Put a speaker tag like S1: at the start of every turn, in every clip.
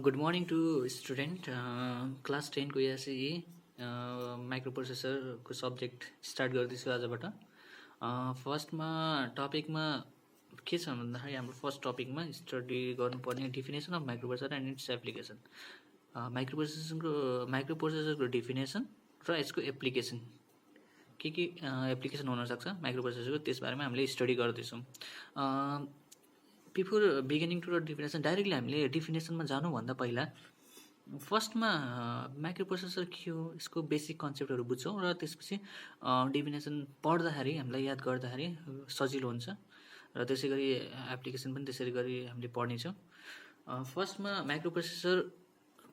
S1: Good morning to student class 10 को एसई micro प्रोसेसरको subject start गर्दैछु आजबाट। फर्स्टमा टपिकमा के छ भन्दाखेरि हाम्रो फर्स्ट टपिकमा स्टडी गर्नुपर्ने definition of micro processor and its application. Micro प्रोसेसरको डिफिनेसन र यसको एप्लिकेसन के एप्लिकेसन हुनसक्छ माइक्रो प्रोसेसरको, त्यसबारेमा हामीले स्टडी गर्दैछौँ। Before beginning to the definition, directly हामीले डिफिनेसनमा जानुभन्दा पहिला फर्स्टमा माइक्रो प्रोसेसर के हो, यसको बेसिक कन्सेप्टहरू बुझ्छौँ र त्यसपछि डिफिनेसन पढ्दाखेरि हामीलाई याद गर्दाखेरि सजिलो हुन्छ र त्यसै गरी एप्लिकेसन पनि त्यसरी गरी हामीले पढ्नेछौँ। फर्स्टमा माइक्रो प्रोसेसर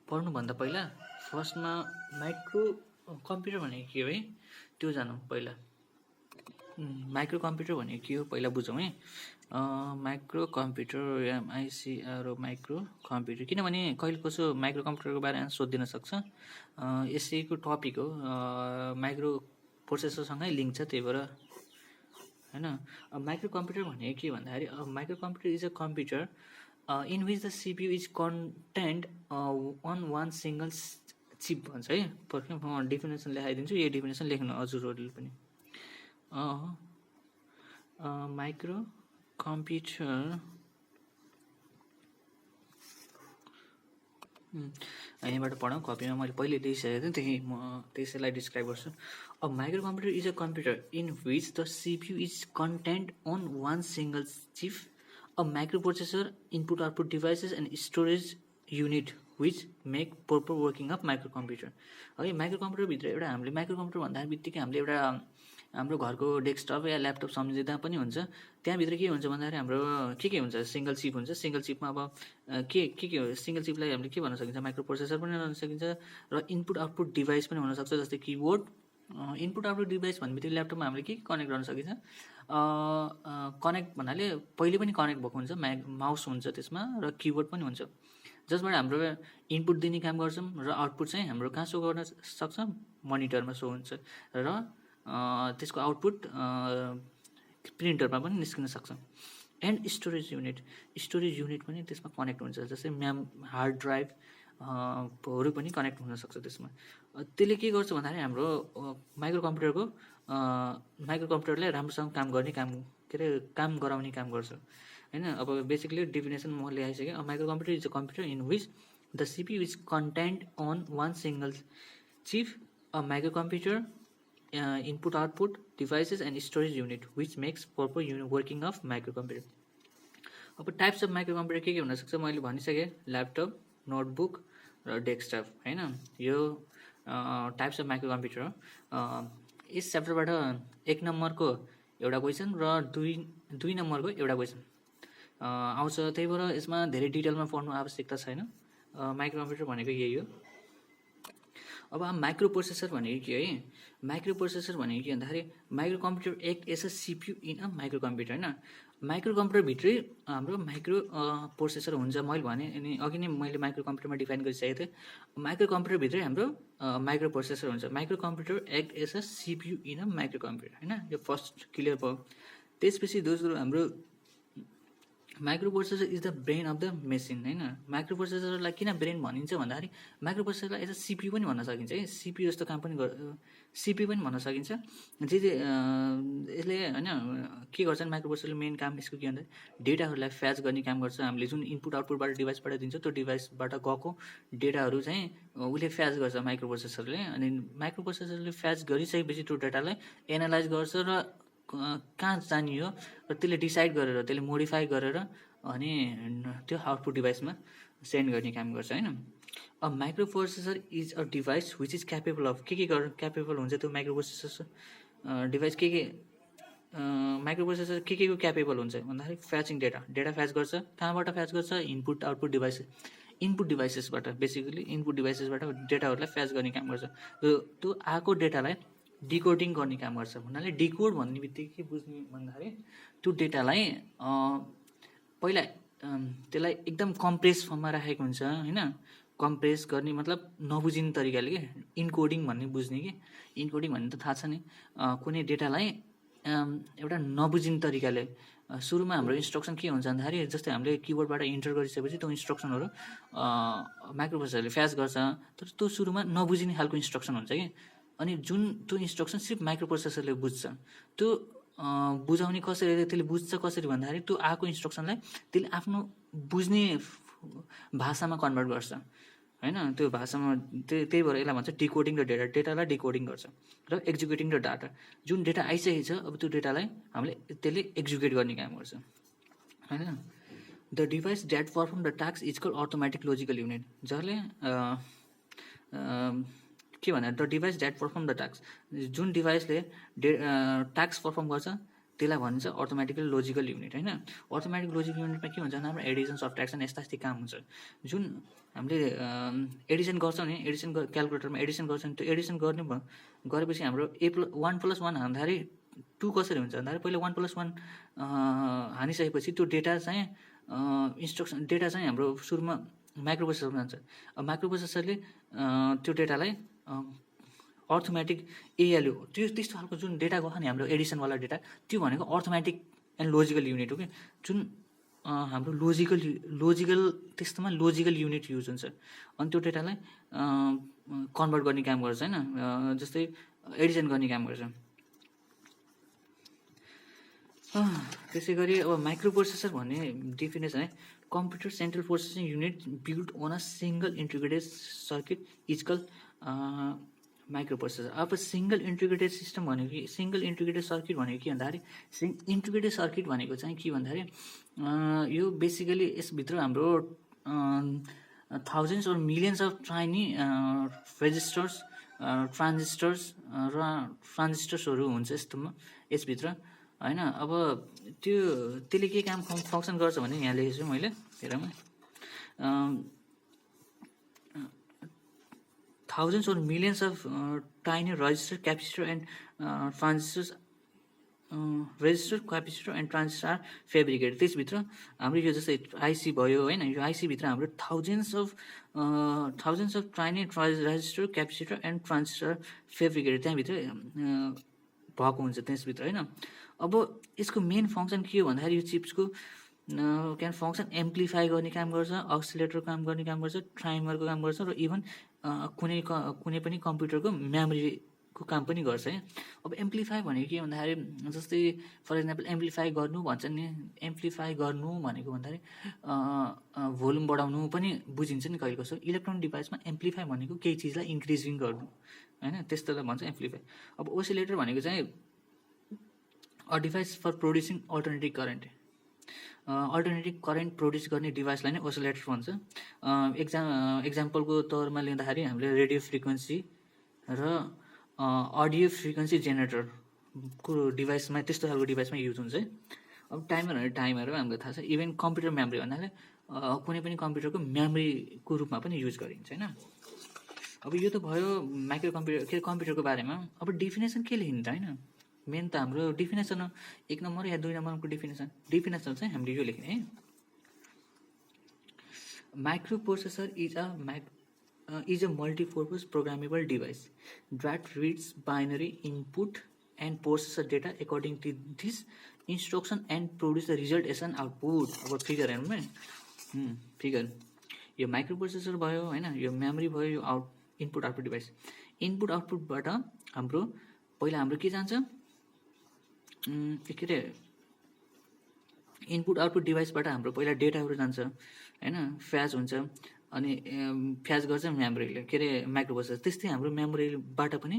S1: पढ्नुभन्दा पहिला फर्स्टमा माइक्रो कम्प्युटर भनेको के हो है त्यो जानौँ पहिला। माइक्रो कम्प्युटर भनेको के हो पहिला बुझौँ है। माइक्रो कम्प्युटर एमआइसिआर माइक्रो कम्प्युटर, किनभने कहिले कसो माइक्रो कम्प्युटरको बारेमा सोधिदिन सक्छ। यसैको टपिक हो, माइक्रो प्रोसेसरसँगै लिङ्क छ, त्यही भएर होइन। माइक्रो कम्प्युटर भनेको के भन्दाखेरि micro computer is a computer in which the CPU is content on one single chip भन्छ है। म डिफिनेसन लेखाइदिन्छु, यही डिफिनेसन लेख्नु हजुरहरूले पनि। माइक्रो कम्प्युटर यहाँबाट पढौँ, कपीमा मैले पहिले लेखिसकेको थिएँ, म त्यसैलाई डिस्क्राइब गर्छु। A micro computer is a computer in which the CPU is content on one single chip, a micro processor, input output devices and storage unit which make proper working of micro computer है। Micro कम्प्युटरभित्र एउटा हामीले micro computer भन्दा बित्तिकै हामीले एउटा हाम्रो घरको डेस्कटप या ल्यापटप सम्झिँदा पनि हुन्छ। त्यहाँभित्र के हुन्छ भन्दाखेरि हाम्रो के हुन्छ, सिङ्गल चिप हुन्छ। सिङ्गल चिपमा अब के हो, सिङ्गल चिपलाई हामीले के भन्न सकिन्छ, माइक्रो प्रोसेसर पनि भन्न सकिन्छ र इनपुट आउटपुट डिभाइस पनि हुनसक्छ, जस्तै किबोर्ड। इनपुट आउटपुट डिभाइस भन्ने बित्तिकै ल्यापटपमा हामीले के कनेक्ट गर्न सकिन्छ, कनेक्ट भन्नाले पहिले पनि कनेक्ट भएको हुन्छ, माउस हुन्छ त्यसमा र किबोर्ड पनि हुन्छ, जसबाट हाम्रो इनपुट दिने काम गर्छौँ र आउटपुट चाहिँ हाम्रो कहाँ सो गर्न सक्छ, मोनिटरमा सो हुन्छ र त्यसको आउटपुट प्रिन्टरमा पनि निस्किन सक्छ। एन्ड स्टोरेज युनिट पनि त्यसमा कनेक्ट हुन्छ, जस्तै हार्ड ड्राइभहरू पनि कनेक्ट हुनसक्छ त्यसमा। त्यसले के गर्छ भन्दाखेरि हाम्रो माइक्रो कम्प्युटरलाई राम्रोसँग काम गराउने काम गर्छ होइन। अब बेसिकली डिफिनेसन म ल्याइसकेँ। Micro computer is a computer in which the CPU is content on one single chip, a micro computer, input output devices and storage unit which makes proper working of micro computer. अब types of micro computer के हुनसक्छ मैले भनिसकेँ, laptop, notebook र desktop होइन। यो types of micro computer हो। यस च्याप्टरबाट 1 नम्बरको एउटा क्वेसन र 2 नम्बरको एउटा क्वेसन आउँछ, त्यही भएर यसमा धेरै डिटेलमा पढ्नु आवश्यकता छैन। माइक्रो कम्प्युटर भनेको यही हो। अब माइक्रो प्रोसेसर भनेको के है। माइक्रो प्रोसेसर भनेको के भन्दाखेरि micro computer act as a CPU in a micro computer होइन। माइक्रो कम्प्युटरभित्रै हाम्रो माइक्रो प्रोसेसर हुन्छ। मैले भने अनि अघि नै मैले माइक्रो कम्प्युटरमा डिफाइन गरिसकेको थिएँ। माइक्रो कम्प्युटरभित्रै हाम्रो माइक्रो प्रोसेसर हुन्छ। Micro computer act as a CPU in a micro computer होइन। यो फर्स्ट क्लियर भयो। त्यसपछि दोस्रो हाम्रो micro processor is the brain of the machine होइन। माइक्रो प्रोसेसरलाई किन ब्रेन भनिन्छ भन्दाखेरि माइक्रो प्रोसेसरलाई एज अ सिपियु पनि भन्न सकिन्छ है। सिपियु जस्तो काम पनि सिपियु पनि भन्न सकिन्छ। यसले होइन के गर्छ, माइक्रो प्रोसेसरले मेन काम यसको के भन्दा डेटाहरूलाई फ्याच गर्ने काम गर्छ। हामीले जुन इनपुट आउटपुटबाट डिभाइसबाट दिन्छ त्यो डिभाइसबाट गएको डेटाहरू चाहिँ उसले फ्याच गर्छ माइक्रो प्रोसेसरले। अनि माइक्रो प्रोसेसरले फ्याच गरिसकेपछि त्यो डेटालाई एनालाइज गर्छ र कहाँ जानियो र त्यसले डिसाइड गरेर त्यसले मोडिफाई गरेर अनि त्यो आउटपुट डिभाइसमा सेन्ड गर्ने काम गर्छ होइन। अब micro processor is a device which is capable of के क्यापेबल हुन्छ त्यो micro processor device micro processor के को क्यापेबल हुन्छ भन्दाखेरि फ्याचिङ डेटा फ्याच गर्छ। कहाँबाट फ्याच गर्छ, इनपुट डिभाइसेसबाट बेसिकली इनपुट डिभाइसेसबाट डेटाहरूलाई फ्याच गर्ने काम गर्छ। त्यो आएको डेटालाई डिकोडिङ गर्ने काम गर्छ। भन्नाले डिकोड भन्ने बित्तिकै के बुझ्ने भन्दाखेरि त्यो डेटालाई पहिला त्यसलाई एकदम कम्प्रेस फर्ममा राखेको हुन्छ होइन। कम्प्रेस गर्ने मतलब नबुझिने तरिकाले के इन्कोडिङ भन्ने बुझ्ने कि इन्कोडिङ भन्ने त थाहा छ नि, कुनै डेटालाई एउटा नबुझिने तरिकाले सुरुमा हाम्रो इन्स्ट्रक्सन के हुन्छ भन्दाखेरि जस्तै हामीले किबोर्डबाट इन्टर गरिसकेपछि त्यो इन्स्ट्रक्सनहरू माइक्रोप्रोसेसरले फ्याच गर्छ, तर त्यो सुरुमा नबुझिने खालको इन्स्ट्रक्सन हुन्छ कि। अनि जुन त्यो इन्स्ट्रक्सन सिर्फ माइक्रोप्रोसेसरले बुझ्छ, त्यो बुझाउने कसरी, त्यसले बुझ्छ कसरी भन्दाखेरि त्यो आएको इन्स्ट्रक्सनलाई त्यसले आफ्नो बुझ्ने भाषामा कन्भर्ट गर्छ होइन। त्यो भाषामा त्यही भएर यसलाई भन्छ डिकोडिङ द डेटा, डेटालाई डिकोडिङ गर्छ र एक्जिक्युटिङ द डाटा। जुन डेटा आइसकेको छ अब त्यो डेटालाई हामीले त्यसले एक्जिक्युट गर्ने काम गर्छ होइन। The device that perform the task is called automatic logical unit, जसले के भन्दा the device that perform the task, जुन डिभाइसले टास्क पर्फर्म गर्छ त्यसलाई भनिन्छ अटोमेटिकल लोजिकल युनिट होइन। अटोमेटिक लोजिकल युनिटमा के हुन्छ भने हाम्रो एडिसन सब्ट्र्याक्सन यस्ता यस्तै काम हुन्छ। जुन हामीले एडिसन गर्छौँ नि, एडिसन क्यालकुलेटरमा एडिसन गर्छौँ नि, त्यो एडिसन गरेपछि हाम्रो 1 + 1 हान्दाखेरि 2 कसरी हुन्छ भन्दाखेरि पहिला 1 + 1 हानिसकेपछि त्यो डेटा चाहिँ डेटा चाहिँ हाम्रो सुरुमा माइक्रोप्रोसेसरमा जान्छ। अब माइक्रोप्रोसेसरले त्यो डेटालाई अर्थमेटिक एएलयू, त्यो त्यस्तो खालको जुन डेटा गयो नि हाम्रो एडिसनवाला डेटा, त्यो भनेको अर्थमेटिक एन्ड लोजिकल युनिट हो कि। जुन हाम्रो लोजिकल त्यस्तोमा लोजिकल युनिट युज हुन्छ अनि त्यो डेटालाई कन्भर्ट गर्ने काम गर्छ होइन, जस्तै एडिसन गर्ने काम गर्छ। त्यसै गरी अब माइक्रोप्रोसेसर भन्ने डेफिनेसन है, computer central processing unit build on a single integrated circuit is called microprocessor. अब सिङ्गल इन्टिग्रेटेड सिस्टम भनेको सिङ्गल इन्टिग्रेटेड सर्किट भनेको के भन्दाखेरि इन्टिग्रेटेड सर्किट भनेको चाहिँ के भन्दाखेरि यो बेसिकली यसभित्र हाम्रो थाउजन्ड्स और मिलियन्स अफ टाइनी रेजिस्टर्स ट्रान्जिस्टर्सहरू हुन्छ यस्तोमा यसभित्र होइन। अब त्यसले के काम फङ्सन गर्छ भने यहाँ लेखेको छु मैले हेरौँ, thousands or millions of tiny resistor, capacitor and transistors resistor, capacitor and transistor are fabricated. त्यसभित्र हाम्रो यो जस्तै आइसी भयो होइन, यो आइसीभित्र हाम्रो thousands of tiny resistor, capacitor and transistor fabricated त्यहाँभित्र भएको हुन्छ त्यसभित्र होइन। अब यसको मेन फङ्सन के हो भन्दाखेरि यो चिप्सको क्यान फङ्सन एम्प्लिफाई गर्ने काम गर्छ, अक्सिलेटरको काम गर्ने काम गर्छ, टाइमरको काम गर्छ र इभन कुनै पनि कम्प्युटरको मेमोरीको काम पनि गर्छ है। अब एम्प्लिफाई भनेको के भन्दाखेरि जस्तै फर इक्जाम्पल एम्प्लिफाई गर्नु भन्छ नि, एम्प्लिफाई गर्नु भनेको भन्दाखेरि भोल्युम बढाउनु पनि बुझिन्छ नि कहिले कसो। इलेक्ट्रोनिक डिभाइसमा एम्प्लिफाई भनेको केही चिजलाई इन्क्रिजिङ गर्नु होइन, त्यस्तोलाई भन्छ एम्प्लिफाई। अब ओसिलेटर भनेको चाहिँ a device for producing alternative current, alternative current produce गर्ने डिभाइसलाई नै ओसिलेटर भन्छ। एक्जाम्पलको तौरमा लिँदाखेरि हामीले रेडियो फ्रिक्वेन्सी र अडियो फ्रिक्वेन्सी जेनेरेटरको डिभाइसमा त्यस्तो खालको डिभाइसमा युज हुन्छ है। अब टाइमर हामीलाई थाहा छ, इभन कम्प्युटर मेमोरी भन्नाले कुनै पनि कम्प्युटरको मेमोरीको रूपमा पनि युज गरिन्छ होइन। अब यो त भयो कम्प्युटरको बारेमा। अब डेफिनेसन के लेखिन्छ होइन, मेन त हाम्रो डेफिनेसन हो 1 नम्बर या 2 नम्बरको डेफिनेसन चाहिँ हामीले यो लेख्ने है। Microprocessor is a multi-purpose programmable device that reads binary input and processes data according to this instruction and produce the result as an output। अब फिगर हेर्नु फिगर, यो माइक्रोप्रोसेसर भयो होइन, यो मेमोरी भयो, यो इनपुट आउटपुट डिभाइस। इनपुट आउटपुटबाट हाम्रो पहिला हाम्रो के जान्छ के अरे इनपुट आउटपुट डिभाइसबाट हाम्रो पहिला डेटाहरू जान्छ होइन, फ्याच हुन्छ अनि फ्याच गर्छ मेमोरीले के अरे माइक्रोप्रोसेसर। त्यस्तै हाम्रो मेमोरीबाट पनि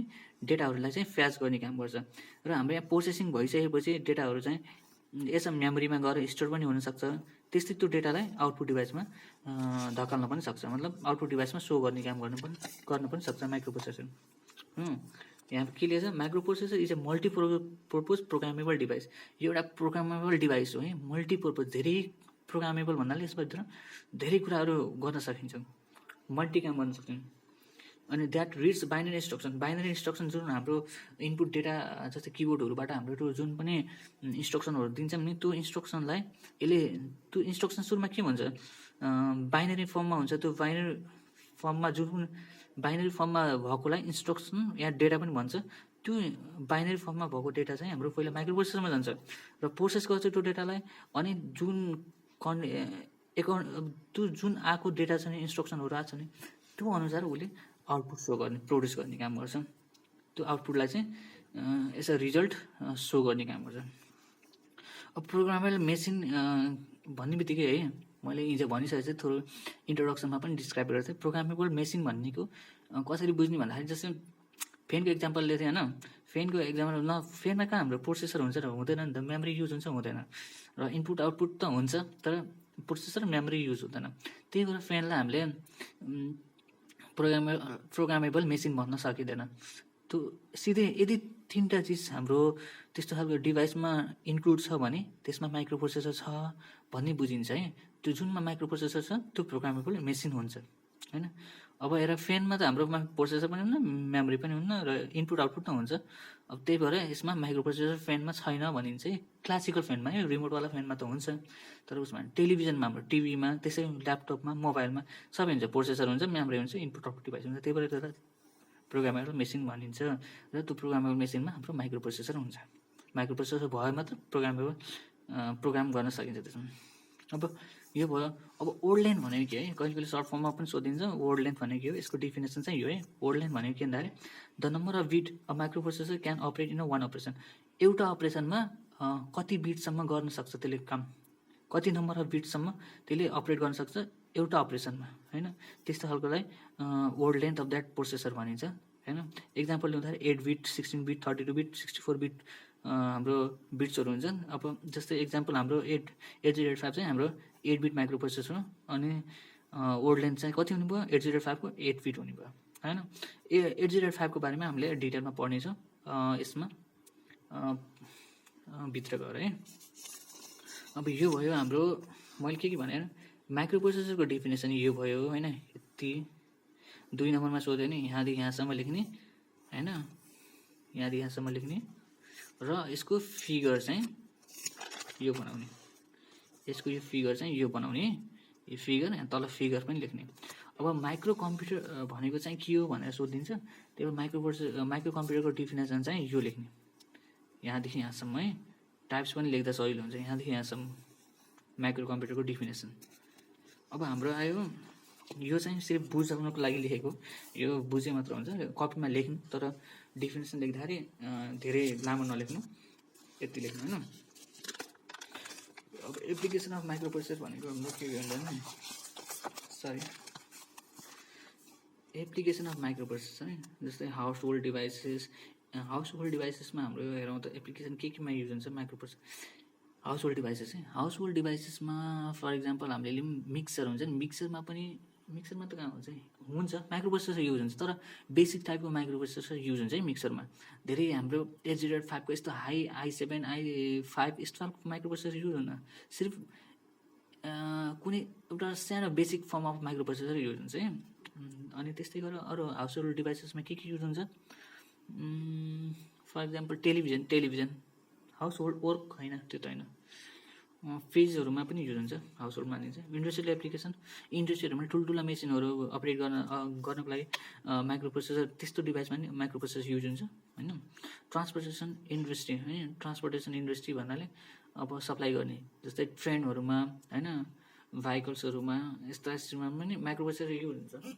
S1: डेटाहरूलाई चाहिँ फ्याच गर्ने काम गर्छ र हाम्रो यहाँ प्रोसेसिङ भइसकेपछि डेटाहरू चाहिँ यसो मेमोरीमा गएर स्टोर पनि हुनसक्छ। त्यस्तै त्यो डेटालाई आउटपुट डिभाइसमा धकाल्न पनि सक्छ, मतलब आउटपुट डिभाइसमा सो गर्ने काम गर्न पनि सक्छ माइक्रोप्रोसेसर। यहाँ के लेख्छ, microprocessor is a multipurpose programmable device. यो एउटा प्रोग्रामेबल डिभाइस हो है, मल्टिपर्पज धेरै प्रोग्रामेबल भन्नाले यसभित्र धेरै कुराहरू गर्न सकिन्छ, मल्टी काम गर्न सकिन्छ। अनि द्याट रिड्स बाइनरी इन्स्ट्रक्सन जुन हाम्रो इनपुट डेटा जस्तै किबोर्डहरूबाट हाम्रो जुन पनि इन्स्ट्रक्सनहरू दिन्छौँ नि, त्यो इन्स्ट्रक्सनलाई यसले त्यो इन्स्ट्रक्सन सुरुमा के भन्छ बाइनरी फर्ममा हुन्छ। त्यो बाइनरी फर्ममा जुन बाइनरी फर्ममा भएकोलाई इन्स्ट्रक्सन या डेटा पनि भन्छ। त्यो बाइनरी फर्ममा भएको डेटा चाहिँ हाम्रो पहिला माइक्रो प्रोसेसरमा जान्छ र प्रोसेस गर्छ त्यो डेटालाई, अनि जुन त्यो जुन आएको डेटा छ नि, इन्स्ट्रक्सनहरू आएको छ नि, त्यो अनुसार उसले आउटपुट सो गर्ने, प्रोड्युस गर्ने काम गर्छ। त्यो आउटपुटलाई चाहिँ एज अ रिजल्ट सो गर्ने काम गर्छ। अब प्रोग्रामेबल मेसिन भन्ने बित्तिकै है, मैले हिजो भनिसकेको थिएँ, थोरै इन्ट्रोडक्सनमा पनि डिस्क्राइब गरेको थिएँ। प्रोग्रामेबल मेसिन भनेको कसरी बुझ्ने भन्दाखेरि जस्तै फेनको इक्जाम्पल लिएको थिएँ होइन। फेनको इक्जाम्पल फेनमा कहाँ हाम्रो प्रोसेसर हुन्छ र हुँदैन नि त, मेमोरी युज हुन्छ हुँदैन, र इनपुट आउटपुट त हुन्छ तर प्रोसेसर मेमोरी युज हुँदैन। त्यही भएर फेनलाई हामीले प्रोग्रामेबल मेसिन भन्न सकिँदैन। त्यो सिधै यदि 3टा चिज हाम्रो त्यस्तो खालको डिभाइसमा इन्क्लुड छ भने त्यसमा माइक्रो प्रोसेसर छ भन्ने बुझिन्छ है। त्यो जुनमा माइक्रो प्रोसेसर छ त्यो प्रोग्रामेबल मेसिन हुन्छ होइन। अब हेर, फेनमा त हाम्रोमा प्रोसेसर पनि हुन्न, मेमोरी पनि हुन्न, र इनपुट आउटपुट त हुन्छ। अब त्यही भएर यसमा माइक्रो प्रोसेसर फेनमा छैन भनिन्छ है। क्लासिकल फेनमा है, रिमोटवाला फेनमा त हुन्छ, तर उसमा टेलिभिजनमा, हाम्रो टिभीमा, त्यसै ल्यापटपमा, मोबाइलमा सबै हुन्छ, प्रोसेसर हुन्छ, मेमोरी हुन्छ, इनपुट आउटपुट डिभाइस हुन्छ। त्यही भएर त्यसलाई प्रोग्रामेबल मेसिन भनिन्छ र त्यो प्रोग्रामेबल मेसिनमा हाम्रो माइक्रो प्रोसेसर हुन्छ। माइक्रो प्रोसेसर भयो मात्र प्रोग्राम गर्न सकिन्छ त्यसमा। अब यो भयो। अब वर्ड लेन्थ भनेको के है, कहिले कहिले सर्ट फर्ममा पनि सोधिन्छ। वर्ड लेन्थ भनेको के हो, यसको डिफिनेसन चाहिँ यो है। वर्ड लेन्थ भनेको के भन्दाखेरि the number of bit a micro processor can operate in a one operation. एउटा अपरेसनमा कति बिटसम्म गर्न सक्छ त्यसले काम, कति नम्बर अफ बिटसम्म त्यसले अपरेट गर्न सक्छ एउटा अपरेसनमा होइन। त्यस्तो खालकोलाई word length of that processor भनिन्छ होइन। इक्जाम्पल ल्याउँदाखेरि 8 बिट, 16 बिट, 32 बिट, 64 बिट हाम्रो बिट्सहरू हुन्छन्। अब जस्तै इक्जाम्पल हाम्रो 8085 चाहिँ हाम्रो 8 बिट माइक्रो प्रोसेसर हो, अनि वर्ड लेन्थ चाहिँ कति हुने भयो, 8085 को 8 बिट हुने भयो होइन। 8085 को बारेमा हामीले डिटेलमा पढ्नेछौँ यसमा भित्र गएर है। अब यो भयो हाम्रो, मैले के भने माइक्रो प्रोसेसरको डेफिनेसन यो भयो होइन। यति 2 नम्बरमा सोध्यो भने यहाँदेखि यहाँसम्म लेख्ने होइन, यहाँदेखि यहाँसम्म लेख्ने, र यसको फिगर चाहिँ यो बनाउने, यसको यो फिगर चाहिँ यो बनाउने, यो फिगर यहाँ तल फिगर पनि लेख्ने। अब माइक्रो कम्प्युटर भनेको चाहिँ के हो भनेर सोधिन्छ। त्यही भएर माइक्रो कम्प्युटरको डेफिनेसन चाहिँ यो लेख्ने, यहाँदेखि यहाँसम्म है। टाइप्स पनि लेख्दा सजिलो हुन्छ, यहाँदेखि यहाँसम्म माइक्रो कम्प्युटरको डेफिनेसन। अब हाम्रो आयो, यो चाहिँ सिर्फ बुझाउनको लागि लेखेको, यो बुझे मात्र हुन्छ, कपीमा लेख्नु, तर डेफिनेसन लेख्दाखेरि धेरै लामो नलेख्नु, यति लेख्नु होइन। अब एप्लिकेसन अफ माइक्रो प्रोसेसर भनेको हाम्रो के भन्दैन, sorry, application of micro processor है। जस्तै हाउस होल्ड डिभाइसेसमा हाम्रो हेरौँ त एप्लिकेसन केमा युज हुन्छ micro processor. House hold devices है, हाउस होल्ड डिभाइसेसमा फर इक्जाम्पल हामीले मिक्सर हुन्छ नि, मिक्सरमा त कहाँ हुन्छ माइक्रो प्रोसेसर युज हुन्छ, तर बेसिक टाइपको माइक्रो प्रोसेसर युज हुन्छ है मिक्सरमा। धेरै हाम्रो 8085 को यस्तो हाई i7 i5 यस्तो खालको माइक्रो प्रोसेसर युज हुन्न, सिर्फ कुनै एउटा सानो basic form of micro processor use हुन्छ है। अनि त्यस्तै गरेर अरू हाउस होल्ड डिभाइसेसमा के युज हुन्छ, for example television household work होइन, त्यो त होइन, फ्रिजहरूमा पनि युज हुन्छ, हाउस होल्डमा मानिन्छ। इन्डस्ट्रियल एप्लिकेसन, इन्डस्ट्रीहरूमा ठुल्ठुला मेसिनहरू अपरेट गर्नको लागि माइक्रो प्रोसेसर, त्यस्तो डिभाइसमा नि माइक्रो प्रोसेसर युज हुन्छ होइन। ट्रान्सपोर्टेसन इन्डस्ट्री है, ट्रान्सपोर्टेसन इन्डस्ट्री भन्नाले अब सप्लाई गर्ने, जस्तै ट्रेनहरूमा होइन, भेहिकल्सहरूमा, यस्तामा पनि माइक्रो प्रोसेसर युज हुन्छ।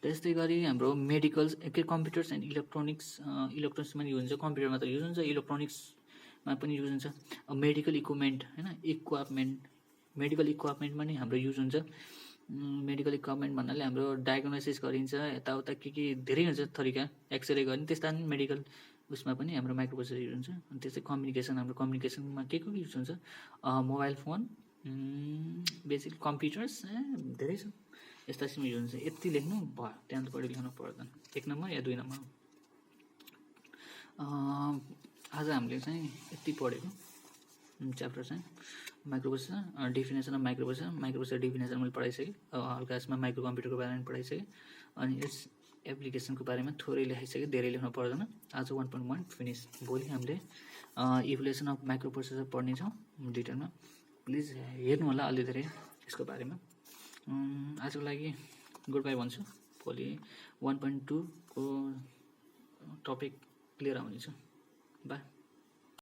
S1: त्यस्तै गरी हाम्रो मेडिकल्स कम्प्युटर्स एन्ड इलेक्ट्रोनिक्समा युज हुन्छ, कम्प्युटरमा त युज हुन्छ, इलेक्ट्रोनिक्समा पनि युज हुन्छ। मेडिकल इक्विपमेन्ट होइन, मेडिकल इक्विपमेन्टमा नि हाम्रो युज हुन्छ। मेडिकल इक्विपमेन्ट भन्नाले हाम्रो डायग्नोसिस गरिन्छ, यताउता के धेरै हुन्छ तरिका, एक्सरे गर्ने, त्यस्ता पनि मेडिकल उसमा पनि हाम्रो माइक्रो प्रोसेसर युज हुन्छ। अनि त्यस्तै कम्युनिकेसन, हाम्रो कम्युनिकेसनमा के युज हुन्छ, मोबाइल फोन, बेसिक कम्प्युटर्स धेरै छ, यस्ता युज हुन्छ। यति लेख्नु भयो, त्यहाँ बढी लेख्नु पर्दैन, 1 नम्बर या 2 नम्बर। आज हामीले चाहिँ यति पढेको च्याप्टर चाहिँ micro processor, definition of micro processor definition मैले पढाइसकेँ। हल्का यसमा माइक्रो कम्प्युटरको बारेमा पढाइसकेँ, अनि यस एप्लिकेसनको बारेमा थोरै लेखाइसकेँ, धेरै लेख्नु पर्दैन। आज 1.1 फिनिस। भोलि हामीले इभोल्युसन अफ माइक्रो प्रोसेसर पढ्नेछौँ डिटेलमा। प्लिज हेर्नु होला अलि धेरै यसको बारेमा। आजको लागि गुड बाई भन्छु। भोलि 1.2 को टपिक लिएर आउनेछु। बाई।